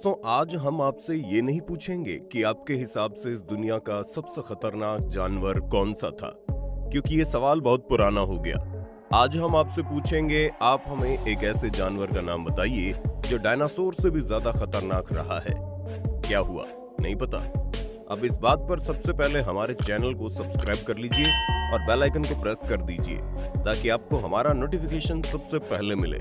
दोस्तों, आज हम आपसे ये नहीं पूछेंगे कि आपके हिसाब से इस दुनिया का सबसे खतरनाक जानवर कौन सा था, क्योंकि ये सवाल बहुत पुराना हो गया। आज हम आपसे पूछेंगे, आप हमें एक ऐसे जानवर का नाम बताइए जो डायनासोर से भी ज्यादा खतरनाक रहा है। क्या हुआ, नहीं पता? अब इस बात पर सबसे पहले हमारे चैनल को सब्सक्राइब कर लीजिए और बेल आइकन को प्रेस कर दीजिए ताकि आपको हमारा नोटिफिकेशन सबसे पहले मिले।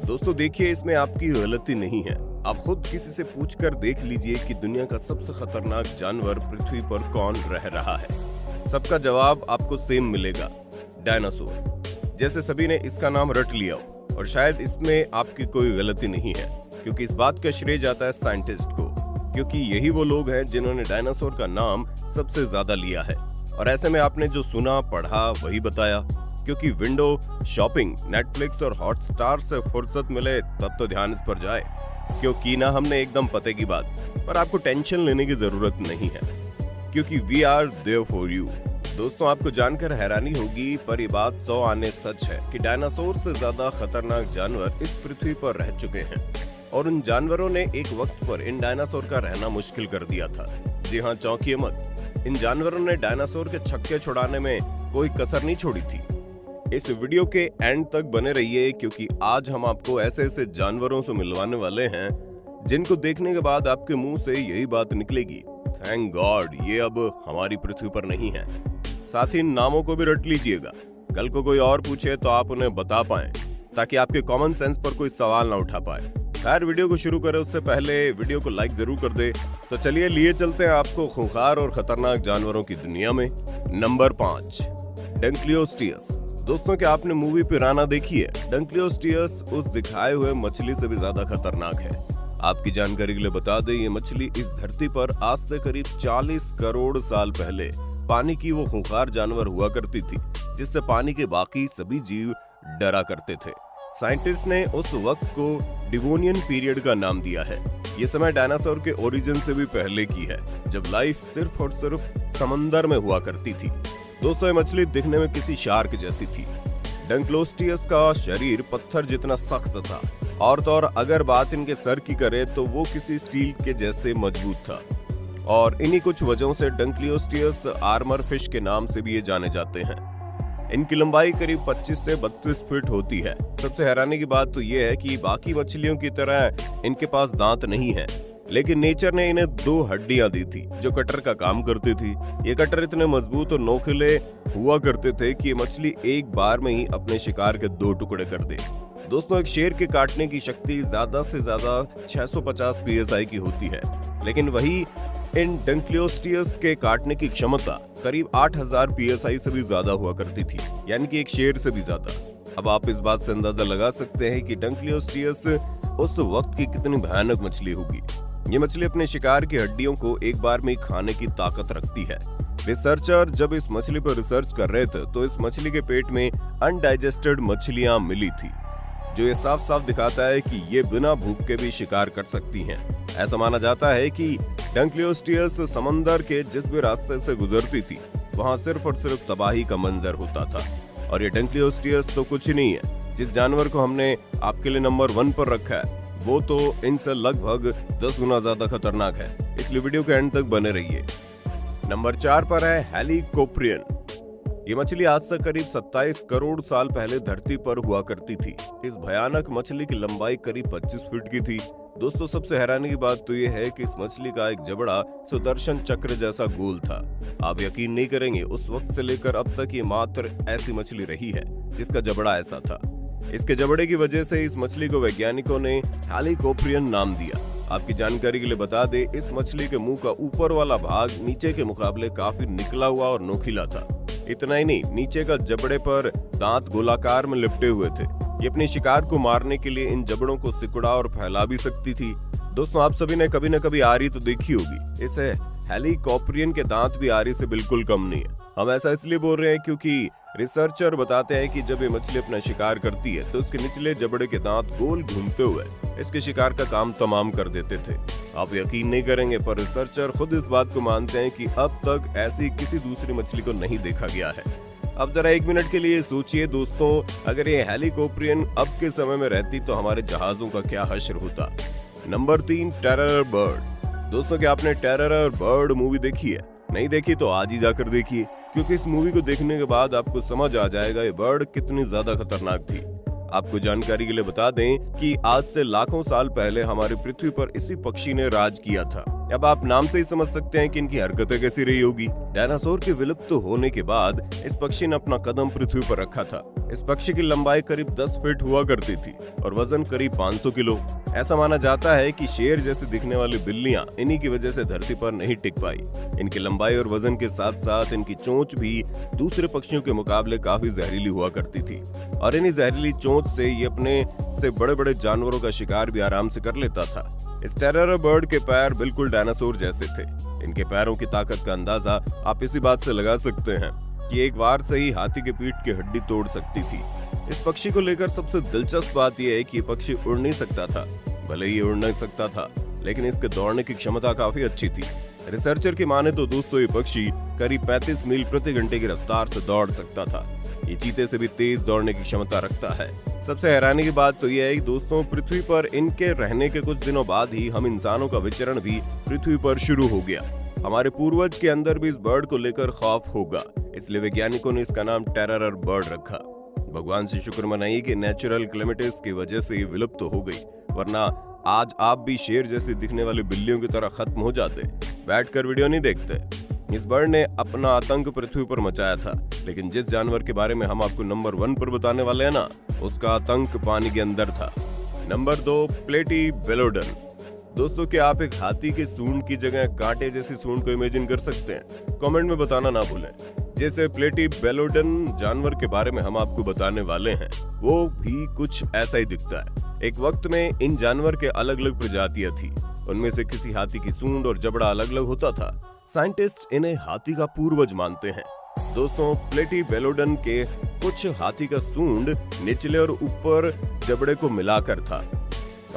दोस्तों देखिए, इसमें आपकी गलती नहीं है। आप खुद किसी से पूछकर देख लीजिए कि दुनिया का सबसे खतरनाक जानवर पृथ्वी पर कौन रह रहा है। सबका जवाब आपको सेम मिलेगा, डायनासोर। जैसे सभी ने इसका नाम रट लिया हो, और शायद इसमें आपकी कोई गलती नहीं है, क्योंकि इस बात का श्रेय जाता है साइंटिस्ट को, क्योंकि यही वो लोग हैं जिन्होंने डायनासोर का नाम सबसे ज्यादा लिया है। और ऐसे में आपने जो सुना पढ़ा वही बताया, क्योंकि विंडो शॉपिंग, नेटफ्लिक्स और हॉटस्टार से फुर्सत मिले तब तो ध्यान इस पर जाए, क्योंकि ना हमने एकदम पते की बात, पर आपको टेंशन लेने की जरूरत नहीं है, क्योंकि we are there for you. दोस्तों, आपको जानकर हैरानी होगी, पर ये बात 100 आने सच है कि डायनासोर से ज्यादा खतरनाक जानवर इस पृथ्वी पर रह चुके हैं, और उन जानवरों ने एक वक्त पर इन डायनासोर का रहना मुश्किल कर दिया था। जी हाँ, चौंकिए मत, इन जानवरों ने डायनासोर के छक्के छुड़ाने में कोई कसर नहीं छोड़ी थी। इस वीडियो के एंड तक बने रहिए, क्योंकि आज हम आपको ऐसे ऐसे जानवरों से मिलवाने वाले हैं जिनको देखने के बाद आपके मुंह से यही बात निकलेगी, थैंक गॉड ये अब हमारी पृथ्वी पर नहीं है। साथ ही इन नामों को भी रट लीजिएगा, कल को कोई और पूछे तो आप उन्हें बता पाएं, ताकि आपके कॉमन सेंस पर कोई सवाल ना उठा पाए। खैर, वीडियो को शुरू करें उससे पहले वीडियो को लाइक जरूर कर दे। तो चलिए लिए चलते हैं आपको खूंखार और खतरनाक जानवरों की दुनिया में। नंबर 5, डंक्लियोस्टियस। दोस्तों, क्या आपने मूवी पिराना देखी है? डंक्लियोस्टियस उस दिखाए हुए मछली से भी ज्यादा खतरनाक है। आपकी जानकारी के लिए बता दें, ये मछली इस धरती पर आज से करीब 40 करोड़ साल पहले पानी की वो खूंखार जानवर हुआ करती थी, जिससे पानी के बाकी सभी जीव डरा करते थे। साइंटिस्ट ने उस वक्त को डिवोनियन पीरियड का नाम दिया है। ये समय डायनासोर के ओरिजिन से भी पहले की है, जब लाइफ सिर्फ और सिर्फ समंदर में हुआ करती थी। दोस्तों, ये मछली दिखने में किसी शार्क जैसी थी। डंक्लियोस्टियस का शरीर पत्थर जितना सख्त था, और तो और अगर बात इनके सर की करें तो वो किसी स्टील के जैसे मजबूत था। और इन्हीं कुछ वजहों से डंक्लियोस्टियस आर्मर फिश के नाम से भी ये जाने जाते हैं। इनकी लंबाई करीब 25 से 32 फीट होती है। सबसे हैरानी की बात तो ये है कि बाकी मछलियों की तरह इनके पास दांत नहीं है, लेकिन नेचर ने इन्हें 2 हड्डियां दी थी जो कटर का काम करती थी। ये कटर इतने मजबूत और नोखिले हुआ करते थे कि ये मछली एक बार में ही अपने शिकार के 2 टुकड़े कर दे। दोस्तों, एक शेर के काटने की शक्ति ज्यादा से ज्यादा 650 psi की होती है, लेकिन वही इन डंक्लियोस्टियस के काटने की क्षमता करीब 8000 psi से भी ज्यादा हुआ करती थी, यानी कि एक शेर से भी ज्यादा। अब आप इस बात से अंदाजा लगा सकते हैं कि डंक्लियोस्टियस उस वक्त की कितनी भयानक मछली होगी। ये मछली अपने शिकार की हड्डियों को एक बार में खाने की ताकत रखती है। रिसर्चर जब इस मछली पर रिसर्च कर रहे थे तो इस मछली के पेट में अनडाइजेस्टेड मछलियां मिली थी, जो ये साफ साफ दिखाता है कि ये बिना भूख के भी शिकार कर सकती हैं। ऐसा माना जाता है कि डंक्लियोस्टियस समंदर के जिस भी रास्ते से गुजरती थी, वहाँ सिर्फ और सिर्फ तबाही का मंजर होता था। और ये डंक्लियोस्टियस तो कुछ ही नहीं है। जिस जानवर को हमने आपके लिए नंबर 1 पर रखा है, वो तो इनसे लगभग 10 गुना ज्यादा खतरनाक है, इसलिए वीडियो के एंड तक बने रहिए। नंबर 4 पर है हेलिकोप्रियन। ये मछली आज से करीब 27 करोड़ साल पहले धरती पर हुआ करती थी। इस भयानक मछली की लंबाई करीब 25 फीट की थी। दोस्तों, सबसे हैरानी की बात तो ये है कि इस मछली का एक जबड़ा सुदर्शन चक्र जैसा गोल था। आप यकीन नहीं करेंगे, उस वक्त से लेकर अब तक ये मात्र ऐसी मछली रही है जिसका जबड़ा ऐसा था। इसके जबड़े की वजह से इस मछली को वैज्ञानिकों ने हेलिकोप्रियन नाम दिया। आपकी जानकारी के लिए बता दें, इस मछली के मुंह का ऊपर वाला भाग नीचे के मुकाबले काफी निकला हुआ और नोखिला था। इतना ही नहीं, नीचे का जबड़े पर दांत गोलाकार में लिपटे हुए थे। ये अपने शिकार को मारने के लिए इन जबड़ों को सिकुड़ा और फैला भी सकती थी। दोस्तों, आप सभी ने कभी न कभी आरी तो देखी होगी। इस हेलिकोप्रियन के दांत भी आरी से बिल्कुल कम नहीं है। हम ऐसा इसलिए बोल रहे हैं क्योंकि रिसर्चर बताते हैं कि जब ये मछली अपना शिकार करती है तो उसके निचले जबड़े के दांत गोल घूमते हुए इसके शिकार का काम तमाम कर देते थे। आप यकीन नहीं करेंगे, पर रिसर्चर खुद इस बात को मानते हैं कि अब तक ऐसी किसी दूसरी मछली को नहीं देखा गया है। अब जरा 1 मिनट के लिए सोचिए दोस्तों, अगर ये हेलिकोप्रियन अब के समय में रहती तो हमारे जहाजों का क्या हश्र होता। Number 3, terror bird. दोस्तों, क्या आपने टेरर बर्ड मूवी देखी है? नहीं देखी तो आज ही जाकर देखिए, क्योंकि इस मूवी को देखने के बाद आपको समझ आ जाएगा ये बर्ड कितनी ज्यादा खतरनाक थी। आपको जानकारी के लिए बता दें कि आज से लाखों साल पहले हमारी पृथ्वी पर इसी पक्षी ने राज किया था। अब आप नाम से ही समझ सकते हैं कि इनकी हरकतें कैसी रही होगी। डायनासोर के विलुप्त होने के बाद इस पक्षी ने अपना कदम पृथ्वी पर रखा था। इस पक्षी की लंबाई करीब 10 फीट हुआ करती थी और वजन करीब 500 किलो। ऐसा माना जाता है कि शेर जैसे दिखने वाली बिल्लियां इन्हीं की वजह से धरती पर नहीं टिक पाई। इनकी लंबाई और वजन के साथ साथ इनकी चोंच भी दूसरे पक्षियों के मुकाबले काफी जहरीली हुआ करती थी और इन्हीं जहरीली चोंच से ये अपने से बड़े बड़े जानवरों का शिकार भी आराम से कर लेता था। इस टेरर बर्ड के पैर बिल्कुल डायनासोर जैसे थे। इनके पैरों की ताकत का अंदाजा आप इसी बात से लगा सकते हैं कि एक बार से ही हाथी के पीठ की हड्डी तोड़ सकती थी। इस पक्षी को लेकर सबसे दिलचस्प बात यह है कि ये पक्षी उड़ नहीं सकता था। भले ही उड़ नहीं सकता था, लेकिन इसके दौड़ने की क्षमता काफी अच्छी थी। रिसर्चर की माने तो दोस्तों, ये पक्षी करीब 35 मील प्रति घंटे की रफ्तार से दौड़ सकता था। ये चीते से भी तेज दौड़ने की क्षमता रखता है। सबसे हैरानी की बात तो यह है कि दोस्तों, पृथ्वी पर इनके रहने के कुछ दिनों बाद ही हम इंसानों का विचरण भी पृथ्वी पर शुरू हो गया। हमारे पूर्वज के अंदर भी इस बर्ड को लेकर खौफ होगा, इसलिए वैज्ञानिकों ने इसका नाम टेरर बर्ड रखा। भगवान से शुक्र मनाइए कि नेचुरल क्लेमिटिस की वजह से ये विलुप्त हो गई, वरना आज आप भी शेर जैसी दिखने वाली बिल्लियों की तरह खत्म हो जाते। बैठकर वीडियो नहीं देखते। इस बर्ड ने अपना आतंक पृथ्वी पर मचाया था, लेकिन जिस जानवर के बारे में हम आपको नंबर 1 पर बताने वाले हैं ना, उसका आतंक पानी के अंदर था। नंबर 2, प्लेटीबेलोडन। दोस्तों, क्या आप एक हाथी के सूंड की जगह कांटे जैसी सूंड को इमेजिन कर सकते हैं? कमेंट में बताना ना भूलें। जैसे प्लेटीबेलोडन जानवर के बारे में हम आपको बताने वाले हैं, वो भी कुछ ऐसा ही दिखता है। एक वक्त में इन जानवर के अलग अलग प्रजातियां थी। उनमें से किसी हाथी की सूंड और जबड़ा अलग अलग होता था। साइंटिस्ट इन्हें हाथी का पूर्वज मानते हैं। दोस्तों, प्लेटीबेलोडन के कुछ हाथी का सूंड निचले और ऊपर जबड़े को मिलाकर था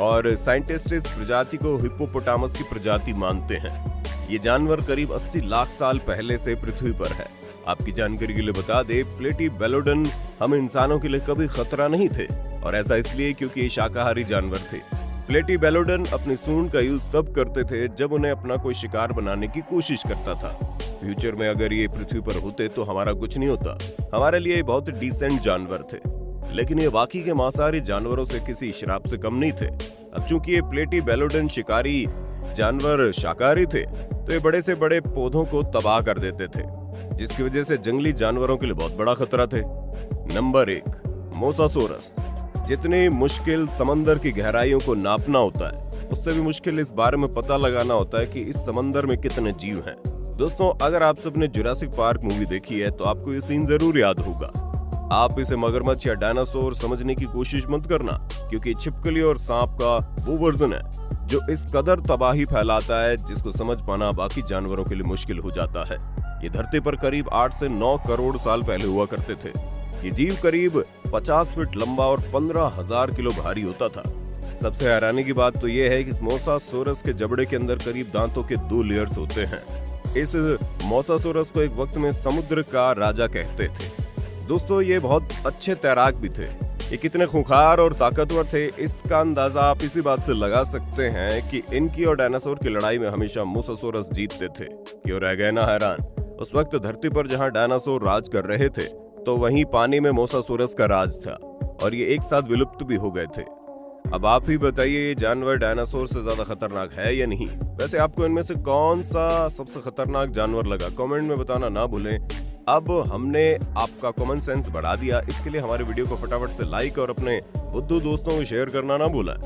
और साइंटिस्ट इस प्रजाति को हिप्पोपोटामस की प्रजाति मानते हैं। ये जानवर करीब 80 लाख साल पहले से पृथ्वी पर है। आपकी जानकारी के लिए बता दे, प्लेटीबेलोडन हम इंसानों के लिए कभी खतरा नहीं थे, और ऐसा इसलिए क्योंकि ये शाकाहारी जानवर थे। प्लेटीबेलोडन अपनी सूंड का यूज तब करते थे जब उन्हें अपना कोई शिकार बनाने की कोशिश करता था। फ्यूचर में अगर ये पृथ्वी पर होते तो हमारा कुछ नहीं होता। हमारे लिए ये बहुत डिसेंट जानवर थे, लेकिन ये वाकई के मांसाहारी जानवरों से किसी श्राप से कम नहीं थे। अब चूंकि ये प्लेटीबेलोडन शिकारी जानवर शाकाहारी थे, तो ये बड़े से बड़े पौधों को तबाह कर देते थे, जिसकी वजह से जंगली जानवरों के लिए बहुत बड़ा खतरा थे। Number 1, mosasaurus. जितनी मुश्किल समंदर की गहराइयों को नापना होता है, उससे भी मुश्किल इस बारे में पता लगाना होता है कि इस समंदर में कितने जीव हैं। दोस्तों, अगर आप सबने जुरासिक पार्क मूवी देखी है तो आपको ये सीन जरूर याद होगा। आप इसे मगरमच्छ या डायनासोर समझने की कोशिश मत करना, क्योंकि छिपकली और सांप का वो वर्जन है जो इस कदर तबाही फैलाता है जिसको समझ पाना बाकी जानवरों के लिए मुश्किल हो जाता है। ये धरती पर करीब 8 से 9 करोड़ साल पहले हुआ करते थे। ये जीव करीब 50 फीट लंबा और 15,000 किलो भारी होता था। सबसे हैरानी की बात तो यह है कि इस मोसासोरस के जबड़े के अंदर करीब दांतों के 2 लेयर्स होते हैं। इस मोसासोरस को एक वक्त में समुद्र का राजा कहते थे। दोस्तों, ये बहुत अच्छे तैराक भी थे। ये कितने खूंखार और ताकतवर थे, इसका अंदाजा आप इसी बात से लगा सकते हैं कि इनकी और डायनासोर की लड़ाई में हमेशा मोसासोरस जीतते थे। क्यों रह गए ना हैरान? उस वक्त धरती पर जहां डायनासोर राज कर रहे थे, तो वहीं पानी में मोसासोरस का राज था और ये एक साथ विलुप्त भी हो गए थे। अब आप ही बताइए, ये जानवर डायनासोर से ज्यादा खतरनाक है या नहीं? वैसे आपको इनमें से कौन सा सबसे खतरनाक जानवर लगा? कमेंट में बताना ना भूलें। अब हमने आपका कॉमन सेंस बढ़ा दिया, इसके लिए हमारे वीडियो को फटाफट से लाइक और अपने बुद्धू दोस्तों को शेयर करना ना भूलें।